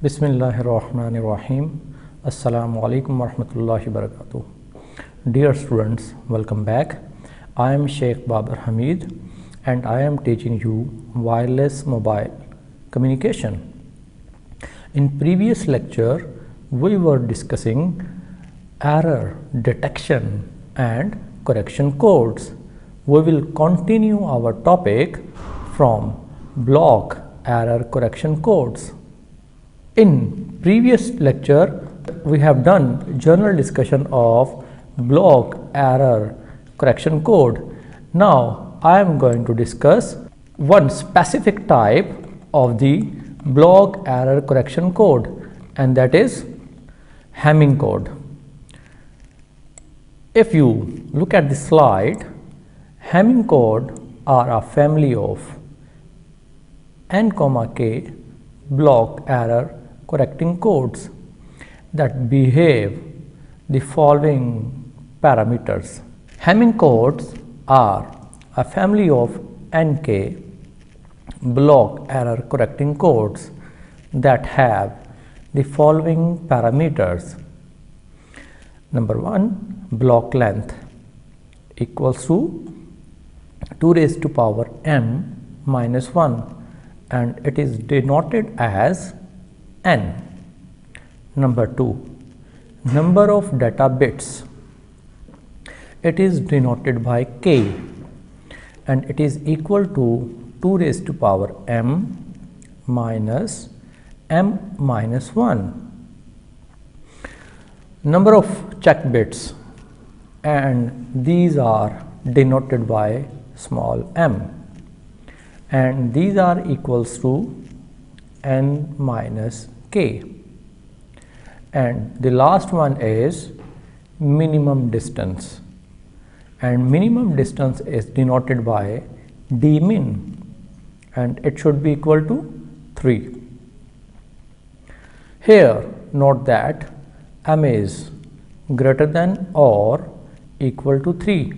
Bismillahirrahmanirrahim. Assalamu alaikum warahmatullahi wabarakatuh. Dear students, welcome back. I am Sheikh Babar Hamid and I am teaching you wireless mobile communication. In previous lecture, we were discussing error detection and correction codes. We will continue our topic from block error correction codes. In previous lecture, we have done general discussion of block error correction code. Now, I am going to discuss one specific type of the block error correction code, and that is Hamming code. If you look at the slide, Hamming code are a family of n, k block error correcting codes that behave the following parameters. Hamming codes are a family of nk block error correcting codes that have the following parameters. Number 1, block length equals to 2 raised to power m minus 1, and it is denoted as n. Number 2, number of data bits, it is denoted by k, and it is equal to 2 raised to power m minus m minus 1. Number of check bits, and these are denoted by small m, and these are equals to n minus k. And the last one is minimum distance, and minimum distance is denoted by d min, and it should be equal to 3. Here note that m is greater than or equal to 3.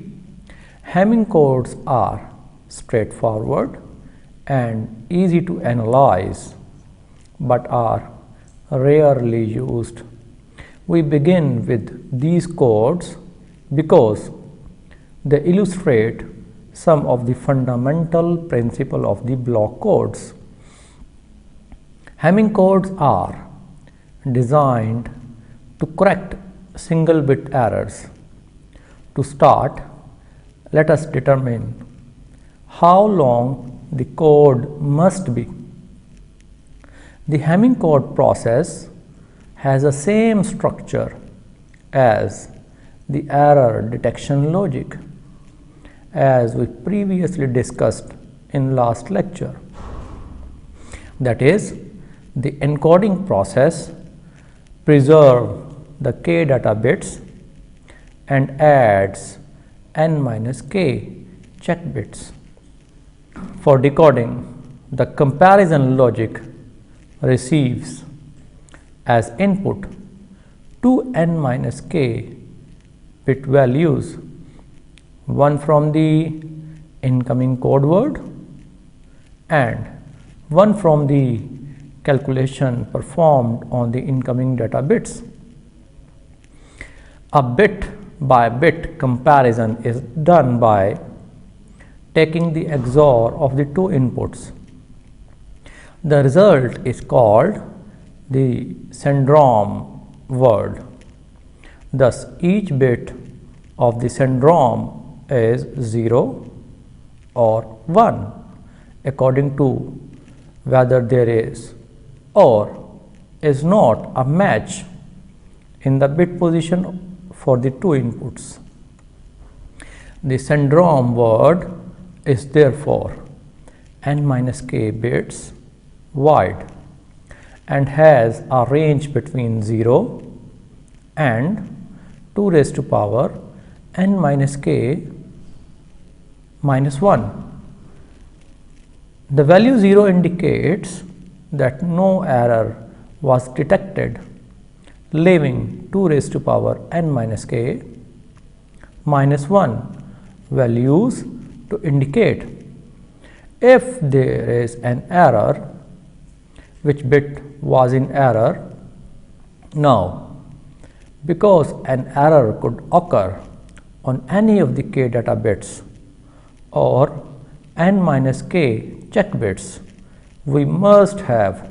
Hamming codes are straightforward and easy to analyze, but are rarely used. We begin with these codes because they illustrate some of the fundamental principles of the block codes. Hamming codes are designed to correct single bit errors. To start, let us determine how long the code must be. The Hamming code process has the same structure as the error detection logic, as we previously discussed in last lecture. That is, the encoding process preserves the k data bits and adds n minus k check bits. For decoding, the comparison logic receives as input 2 n minus k bit values, one from the incoming code word and one from the calculation performed on the incoming data bits. A bit by bit comparison is done by taking the XOR of the two inputs. The result is called the syndrome word. Thus, each bit of the syndrome is 0 or 1 according to whether there is or is not a match in the bit position for the two inputs. The syndrome word is therefore n minus k bits wide and has a range between 0 and 2 raised to power n minus k minus 1. The value 0 indicates that no error was detected, leaving 2 raised to power n minus k minus 1 values to indicate if there is an error which bit was in error. Now, because an error could occur on any of the k data bits or n minus k check bits, we must have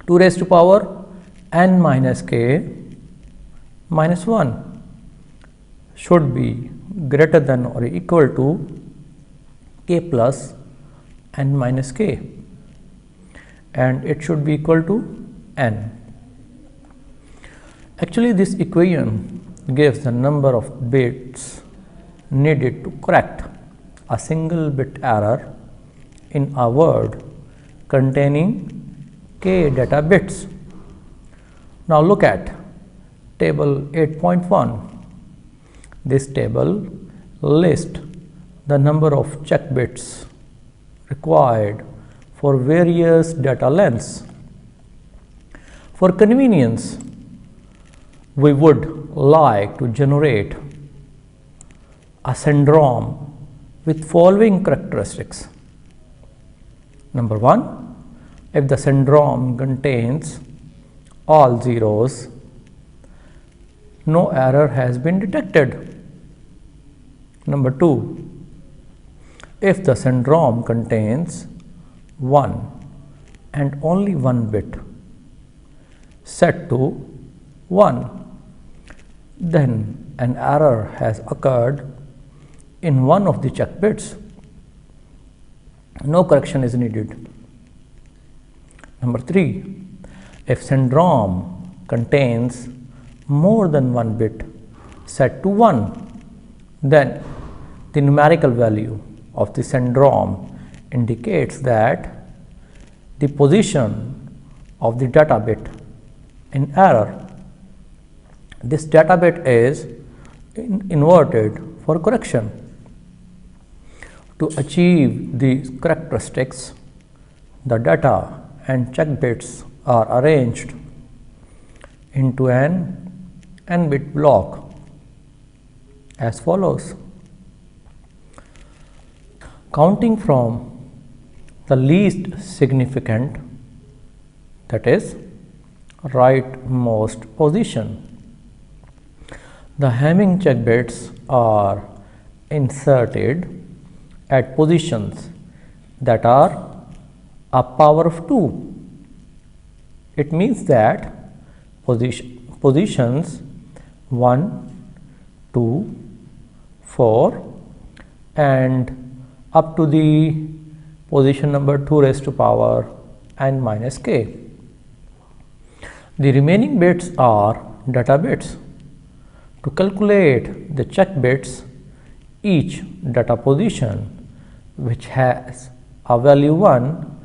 2 raised to power n minus k minus 1 should be greater than or equal to k plus n minus k, and it should be equal to n. Actually, this equation gives the number of bits needed to correct a single bit error in a word containing k data bits. Now look at table 8.1. This table lists the number of check bits required for various data lengths. For convenience, we would like to generate a syndrome with following characteristics. Number 1, if the syndrome contains all zeros, no error has been detected. Number 2, if the syndrome contains 1 and only one bit set to 1, then an error has occurred in one of the check bits. No correction is needed. Number 3, if syndrome contains more than one bit set to 1, then the numerical value of the syndrome indicates that the position of the data bit in error. This data bit is inverted for correction. To achieve these characteristics, the data and check bits are arranged into an n-bit block as follows. Counting from the least significant, that is rightmost position, the Hamming check bits are inserted at positions that are a power of 2. It means that positions 1, 2, 4 and up to the position number 2 raised to power n minus k. The remaining bits are data bits. To calculate the check bits, each data position which has a value 1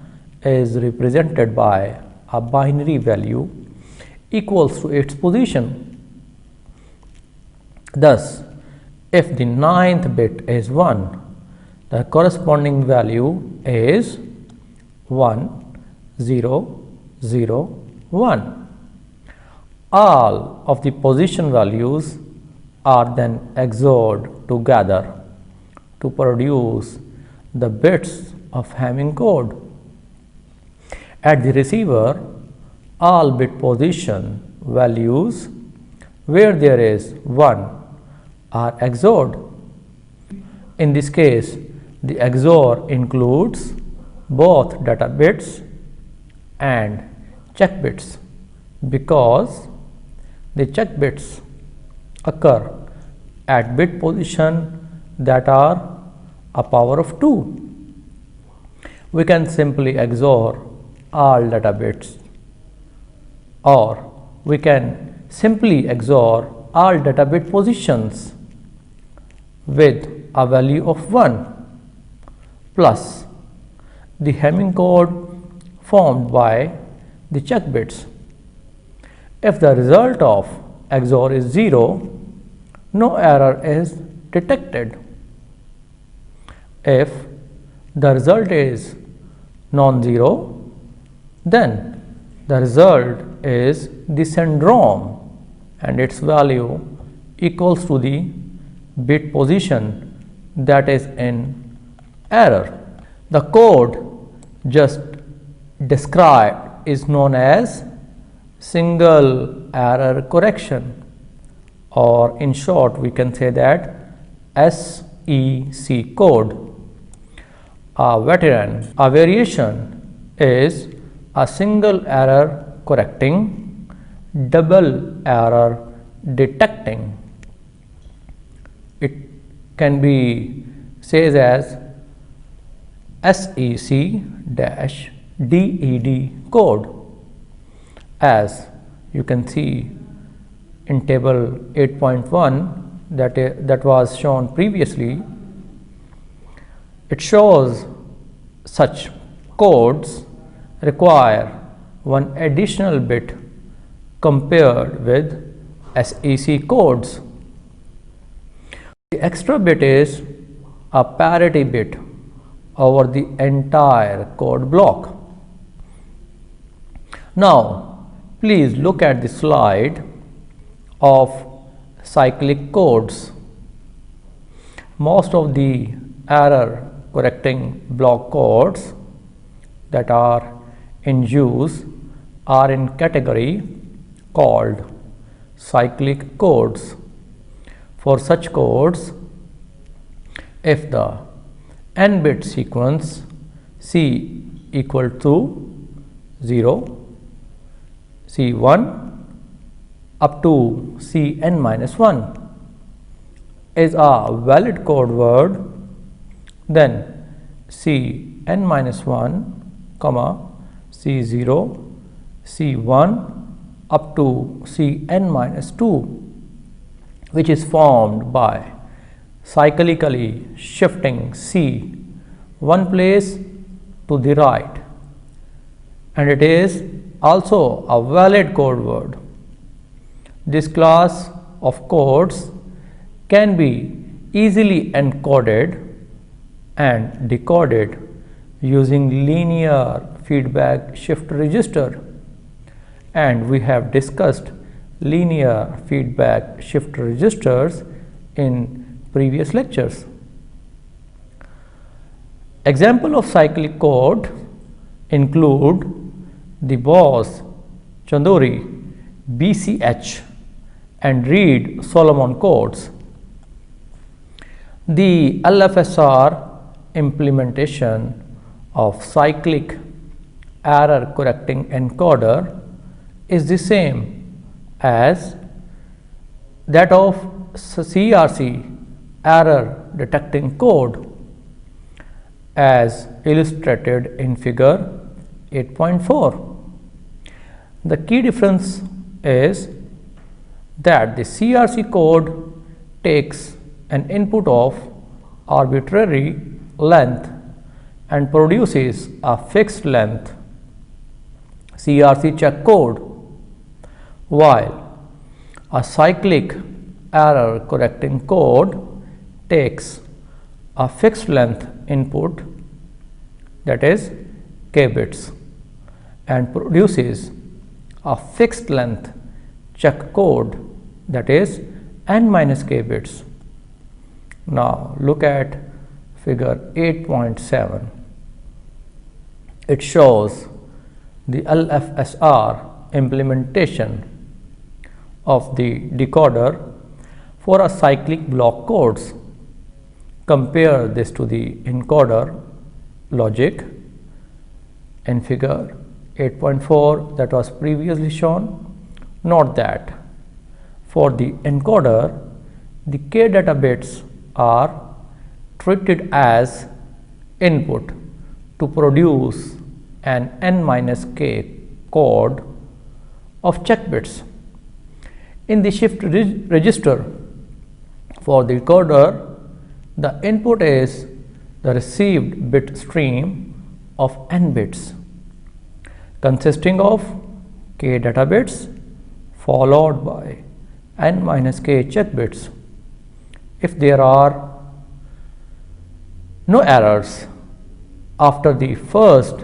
is represented by a binary value equals to its position. Thus, if the 9th bit is 1, the corresponding value is 1, 0, 0, 1. All of the position values are then XORed together to produce the bits of Hamming code. At the receiver, all bit position values where there is 1 are XORed. In this case, the XOR includes both data bits and check bits because the check bits occur at bit position that are a power of 2. We can simply XOR all data bits, or we can simply XOR all data bit positions with a value of 1 plus the Hamming code formed by the check bits. If the result of XOR is 0, no error is detected. If the result is non-zero, then the result is the syndrome and its value equals to the bit position that is in error. The code just described is known as single error correction, or in short we can say that SEC code. A variation is a single error correcting, double error detecting. It can be said as SEC-DED code, as you can see in table 8.1 that was shown previously. It shows such codes require one additional bit compared with SEC codes. The extra bit is a parity bit over the entire code block. Now, please look at the slide of cyclic codes. Most of the error correcting block codes that are in use are in category called cyclic codes. For such codes, if the n-bit sequence C equal to 0, C1 up to Cn minus 1 is a valid code word, then Cn minus 1, C0, C1 up to Cn minus 2, which is formed by cyclically shifting C one place to the right, and it is also a valid code word. This class of codes can be easily encoded and decoded using linear feedback shift register, and we have discussed linear feedback shift registers in previous lectures. Example of cyclic code include the Bose-Chaudhuri, BCH and Reed-Solomon codes. The LFSR implementation of cyclic error correcting encoder is the same as that of CRC error detecting code, as illustrated in figure 8.4. The key difference is that the CRC code takes an input of arbitrary length and produces a fixed length CRC check code, while a cyclic error correcting code takes a fixed length input, that is k bits, and produces a fixed length check code, that is n minus k bits. Now look at figure 8.7. It shows the LFSR implementation of the decoder for a cyclic block codes. Compare this to the encoder logic in figure 8.4 that was previously shown. Note that for the encoder, the k data bits are treated as input to produce an n minus k code of check bits. In the shift register for the decoder, the input is the received bit stream of n bits consisting of k data bits followed by n minus k check bits. If there are no errors after the first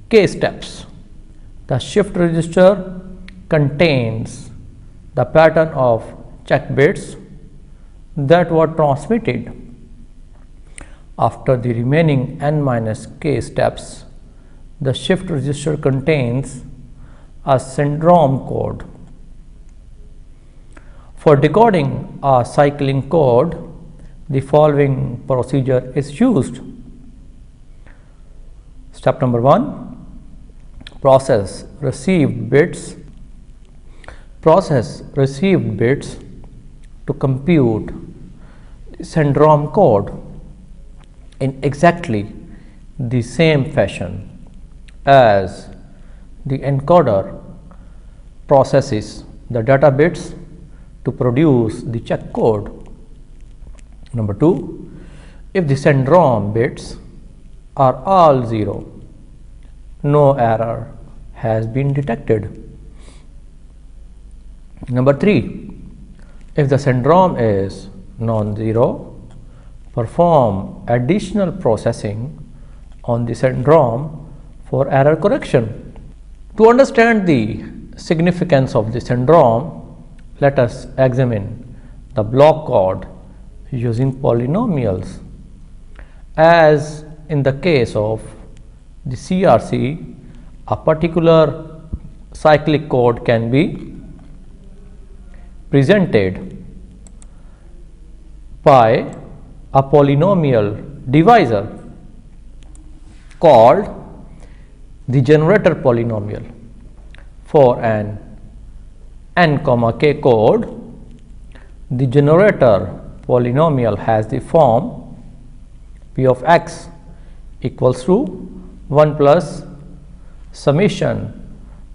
k steps, the shift register contains the pattern of check bits that were transmitted. After the remaining n minus k steps, the shift register contains a syndrome code. For decoding a cycling code, the following procedure is used. Step number 1, process received bits to compute the syndrome code in exactly the same fashion as the encoder processes the data bits to produce the check code. Number 2, if the syndrome bits are all 0, no error has been detected. Number 3, if the syndrome is non-zero, perform additional processing on the syndrome for error correction. To understand the significance of the syndrome, let us examine the block code using polynomials. As in the case of the CRC, a particular cyclic code can be presented by a polynomial divisor called the generator polynomial. For an n, k code, the generator polynomial has the form p of x equals to 1 plus summation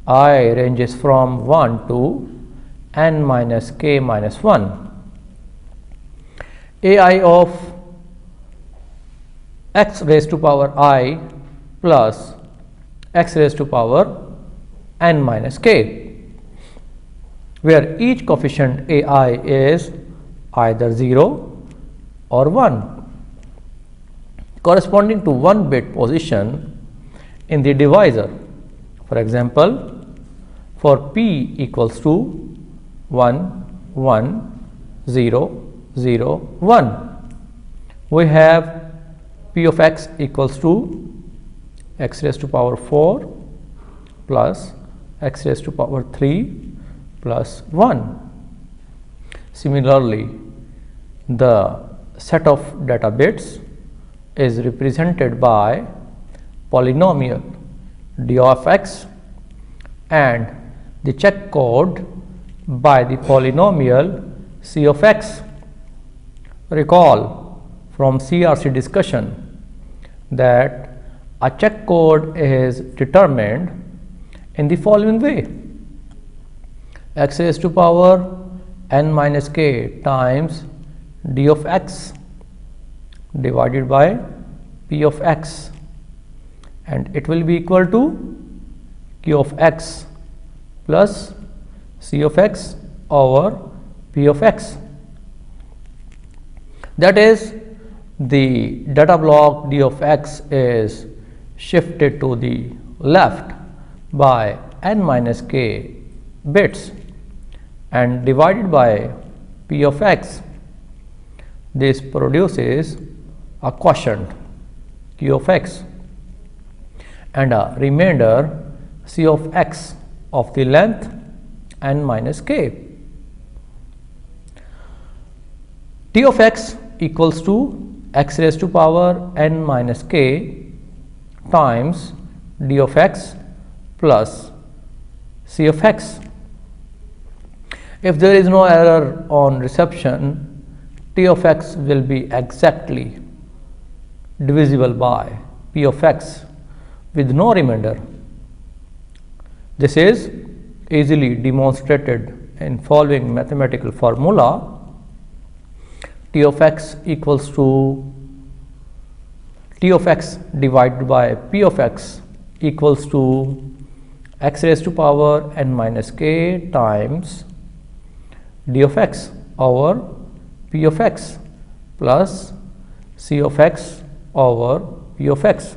I ranges from 1 to n minus k minus 1. Ai of x raised to power I plus x raised to power n minus k, where each coefficient ai is either 0 or 1, corresponding to 1 bit position in the divisor. For example, for p equals to 1 1 0 0 1, we have p of x equals to x raised to power 4 plus x raised to power 3 plus 1. Similarly, the set of data bits is represented by polynomial d of x and the check code by the polynomial c of x. Recall from CRC discussion that a check code is determined in the following way: x raised to power n minus k times d of x divided by p of x, and it will be equal to q of x plus c of x over p of x. That is, the data block d of x is shifted to the left by n minus k bits and divided by p of x. This produces a quotient q of x and a remainder c of x of the length n minus k. T of x equals to x raised to power n minus k times d of x plus c of x. If there is no error on reception, t of x will be exactly divisible by p of x with no remainder. This is easily demonstrated in following mathematical formula: t of x equals to t of x divided by p of x equals to x raised to power n minus k times d of x over p of x plus c of x over p of x,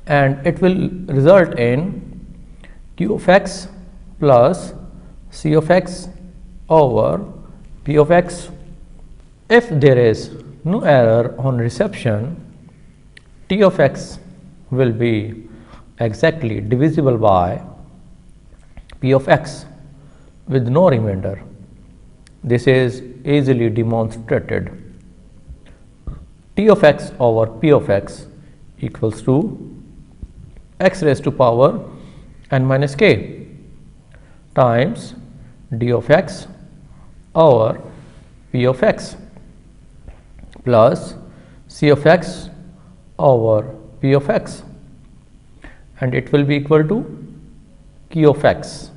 and it will result in q of x plus c of x over p of x. If there is no error on reception, t of x will be exactly divisible by p of x with no remainder. This is easily demonstrated. T of x over p of x equals to x raised to power n minus k times d of x over p of x plus c of x over p of x, and it will be equal to q of x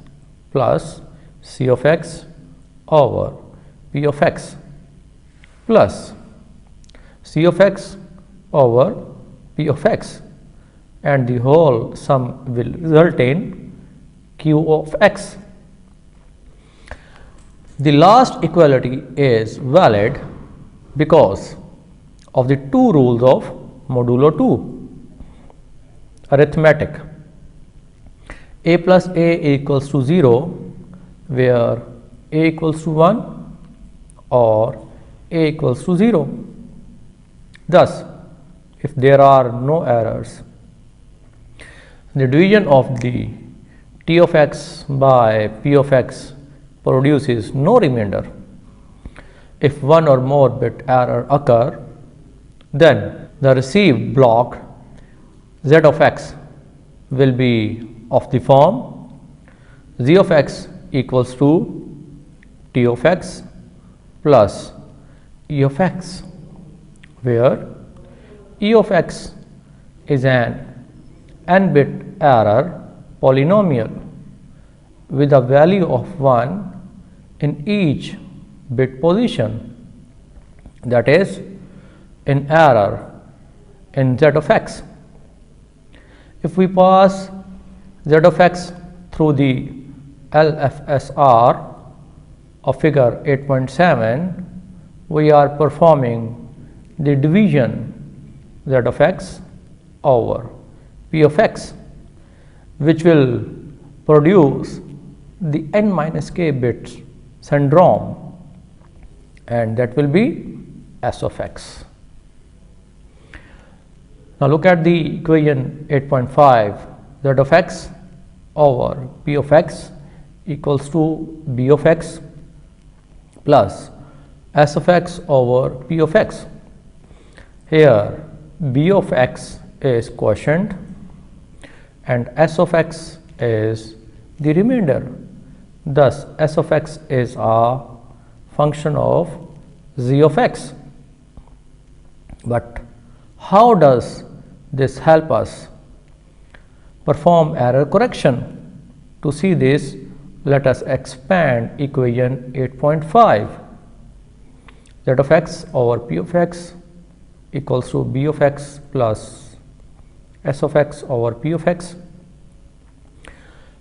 plus c of x over p of x plus c of x over p of x, and the whole sum will result in q of x. The last equality is valid because of the two rules of modulo 2 arithmetic. A plus a equals to 0 where a equals to 1 or a equals to 0. Thus, if there are no errors, the division of the t of x by p of x produces no remainder. If one or more bit error occur, then the received block z of x will be of the form z of x equals to t of x plus e of x, where e of x is an n bit error polynomial with a value of 1 in each bit position, that is, in error in z of x. If we pass z of x through the LFSR of figure 8.7, we are performing the division z of x over p of x, which will produce the n minus k bits syndrome, and that will be s of x. Now look at the equation 8.5. z of x over p of x equals to b of x plus s of x over p of x. Here b of x is quotient and s of x is the remainder. Thus, s of x is a function of z of x. But how does this help us perform error correction? To see this, let us expand equation 8.5. z of x over p of x equals to b of x plus s of x over p of x.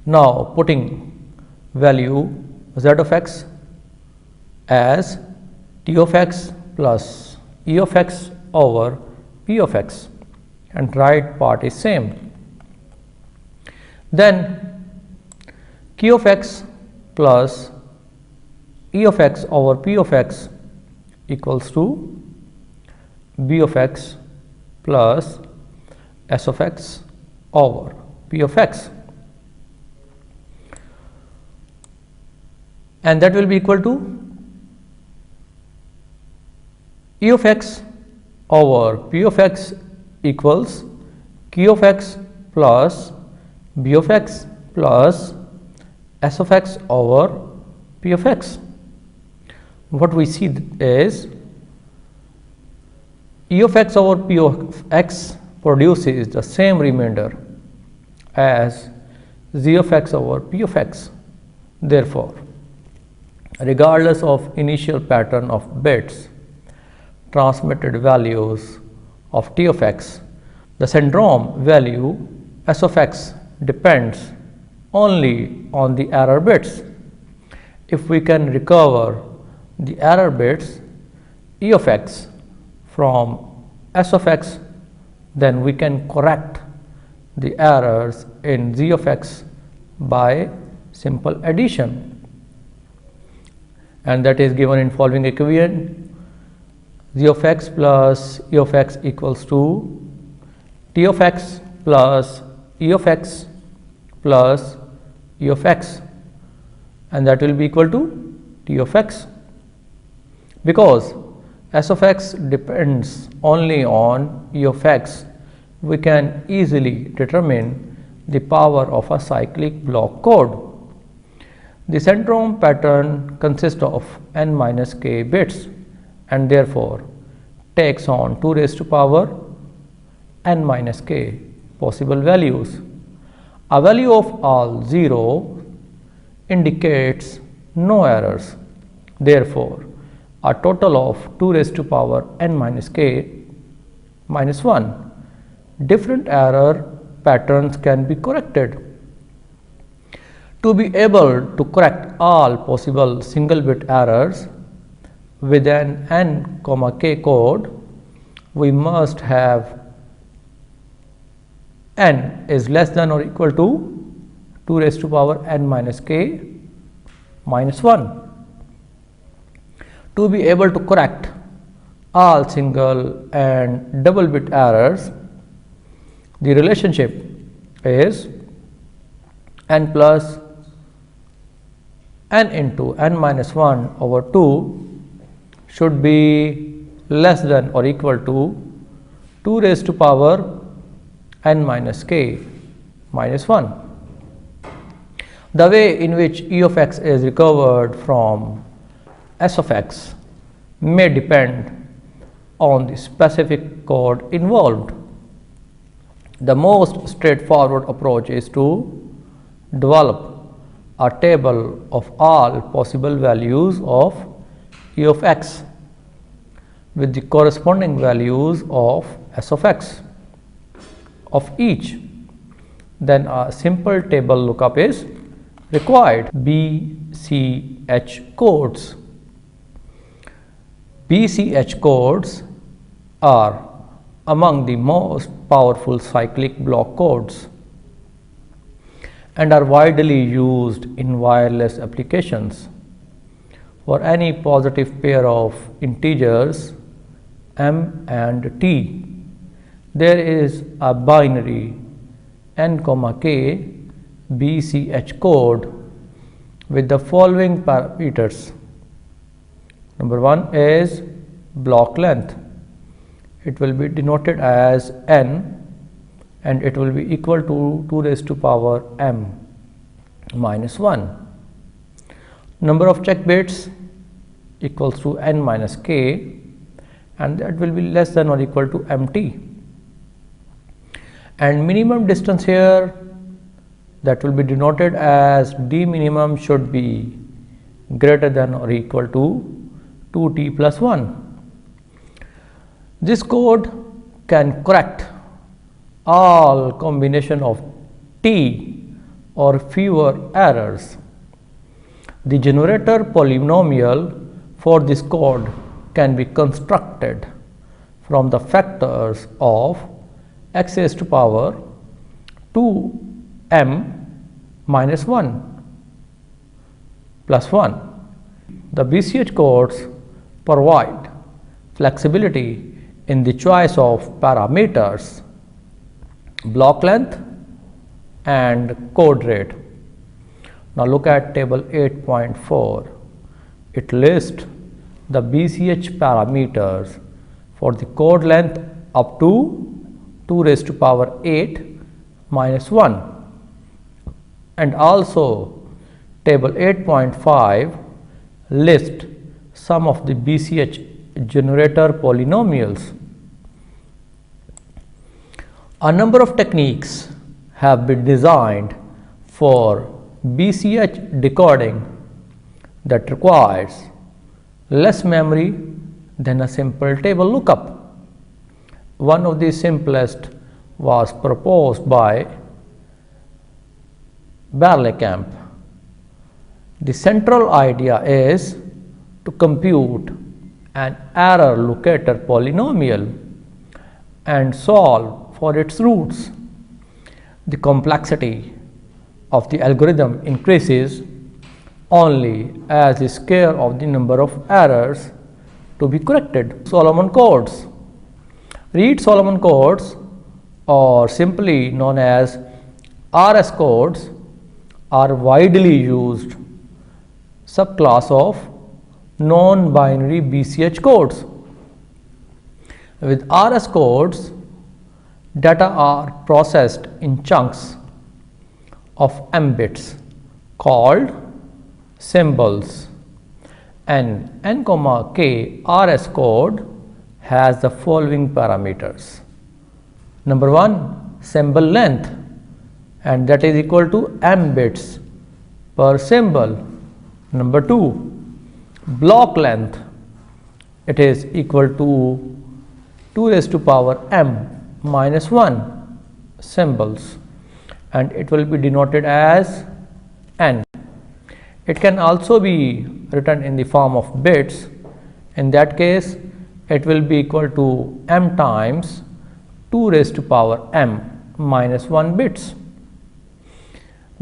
Now, putting value z of x as t of x plus e of x over p of x, and right part is same. Then q of x plus e of x over p of x equals to b of x plus s of x over p of x, and that will be equal to e of x over p of x equals q of x plus b of x plus s of x over p of x. What we see is e of x over p of x produces the same remainder as z of x over p of x. Therefore, regardless of initial pattern of bits, transmitted values of t of x, the syndrome value s of x depends only on the error bits. If we can recover the error bits e of x from s of x, then we can correct the errors in z of x by simple addition, and that is given in following equation: z of x plus e of x equals to t of x plus e of x plus e of x, and that will be equal to t of x. Because s of x depends only on e of x, we can easily determine the power of a cyclic block code. The centrome pattern consists of n minus k bits and therefore takes on 2 raised to power n minus k possible values. A value of all 0 indicates no errors. Therefore, a total of 2 raised to power n minus k minus 1 different error patterns can be corrected. To be able to correct all possible single bit errors with an n, k code, we must have n is less than or equal to 2 raised to power n minus k minus 1. To be able to correct all single and double bit errors, the relationship is n plus n into n minus 1 over 2 should be less than or equal to 2 raised to power n minus k minus 1. The way in which e of x is recovered from s of x may depend on the specific code involved. The most straightforward approach is to develop a table of all possible values of e of x with the corresponding values of s of x of each. Then a simple table lookup is required. BCH codes. BCH codes are among the most powerful cyclic block codes and are widely used in wireless applications. For any positive pair of integers m and t, there is a binary n, k BCH code with the following parameters. Number 1 is block length. It will be denoted as n and it will be equal to 2 raised to power m minus 1. Number of check bits equals to n minus k, and that will be less than or equal to mt. And minimum distance here, that will be denoted as d minimum should be greater than or equal to 2t plus 1. This code can correct all combination of t or fewer errors. The generator polynomial for this code can be constructed from the factors of x raised to power 2m minus 1 plus 1. The BCH codes provide flexibility in the choice of parameters, block length and code rate. Now look at table 8.4. It lists the BCH parameters for the code length up to 2 raised to power 8 minus 1, and also table 8.5 lists some of the BCH generator polynomials. A number of techniques have been designed for BCH decoding that requires less memory than a simple table lookup. One of the simplest was proposed by Berlekamp. The central idea is to compute an error locator polynomial and solve for its roots. The complexity of the algorithm increases only as the scale of the number of errors to be corrected. Solomon codes. Read Solomon codes or simply known as RS codes are widely used subclass of non-binary BCH codes. With RS codes, data are processed in chunks of m bits called symbols, and n, k RS code has the following parameters. Number 1, symbol length, and that is equal to m bits per symbol. Number 2, block length, it is equal to 2 raised to power m minus 1 symbols, and it will be denoted as n. It can also be written in the form of bits. In that case, it will be equal to m times 2 raised to power m minus 1 bits.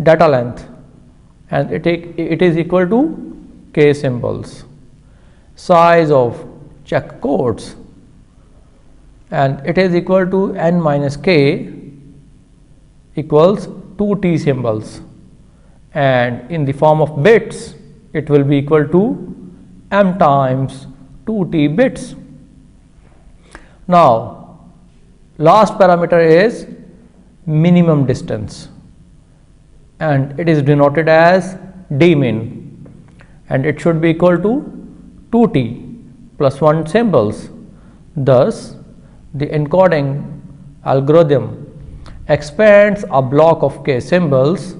Data length, and it is equal to k symbols. Size of check codes, and it is equal to n minus k equals 2t symbols, and in the form of bits it will be equal to m times 2t bits. Now, last parameter is minimum distance, and it is denoted as dmin, and it should be equal to 2t plus 1 symbols. Thus, the encoding algorithm expands a block of k symbols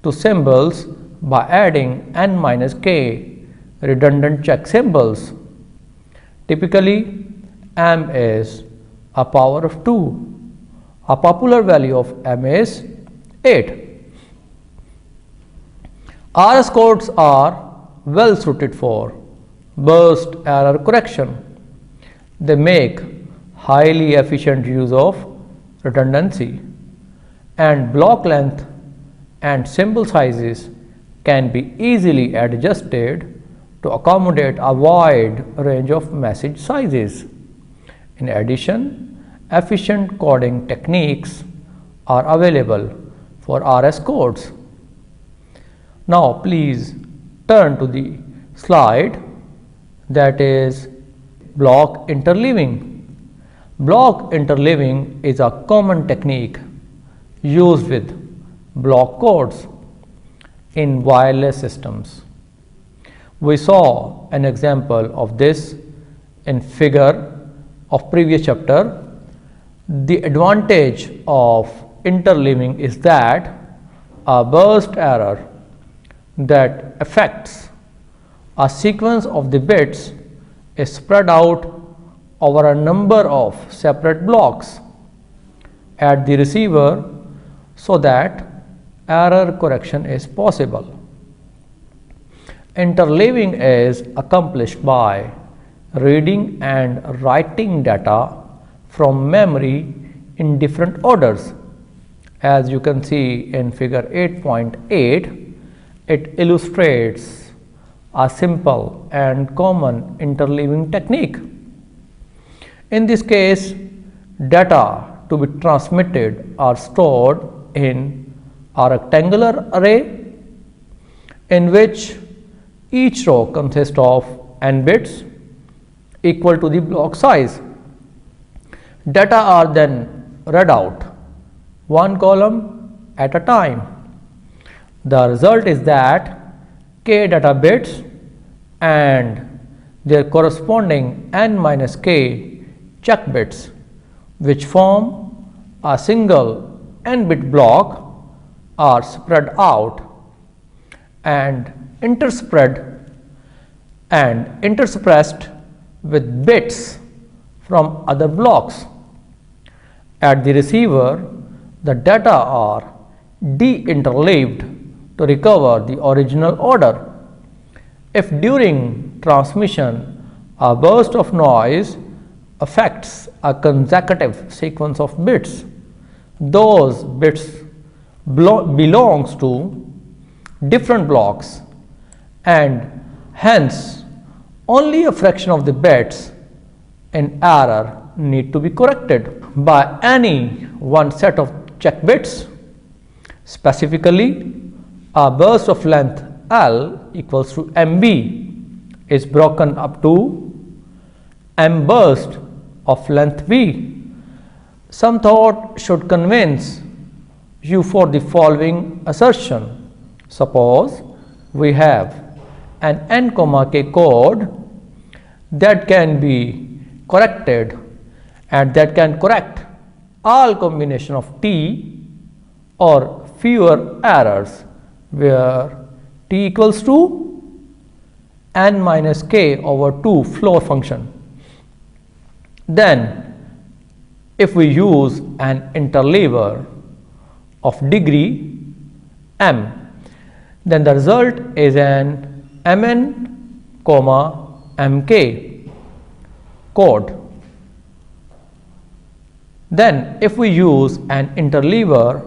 to symbols by adding n minus k redundant check symbols. Typically, m is a power of 2. A popular value of m is 8. RS codes are well suited for burst error correction. They make highly efficient use of redundancy, and block length and symbol sizes can be easily adjusted to accommodate a wide range of message sizes. In addition, efficient coding techniques are available for RS codes. Now, please turn to the slide, that is block interleaving. Block interleaving is a common technique used with block codes in wireless systems. We saw an example of this in figure of previous chapter. The advantage of interleaving is that a burst error that affects a sequence of the bits is spread out over a number of separate blocks at the receiver so that error correction is possible. Interleaving is accomplished by reading and writing data from memory in different orders. As you can see in figure 8.8, it illustrates a simple and common interleaving technique. In this case, data to be transmitted are stored in a rectangular array in which each row consists of n bits equal to the block size. Data are then read out one column at a time. The result is that k data bits and their corresponding n minus k check bits, which form a single n bit block, are spread out and interspersed with bits from other blocks. At the receiver, the data are de-interleaved to recover the original order. If during transmission a burst of noise affects a consecutive sequence of bits, those bits belongs to different blocks, and hence only a fraction of the bits in error need to be corrected by any one set of check bits. Specifically, a burst of length L equals to MB is broken up to M burst of length V. Some thought should convince you for the following assertion. Suppose we have an n, k code that can be corrected and that can correct all combination of t or fewer errors where t equals to n minus k over 2 floor function. Then if we use an interleaver of degree m, then the result is an mn, mk code. Then if we use an interleaver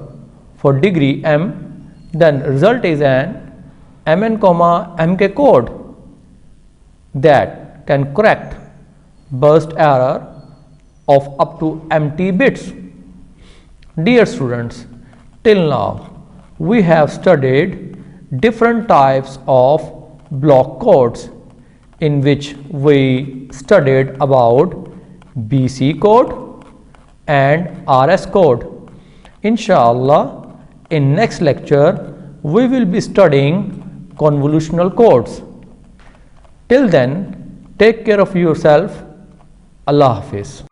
for degree m, then result is an mn, mk code that can correct burst error of up to mt bits. Dear students, till now we have studied different types of block codes, in which we studied about BC code and RS code. Inshallah, in next lecture we will be studying convolutional codes. Till then, take care of yourself. Allah Hafiz.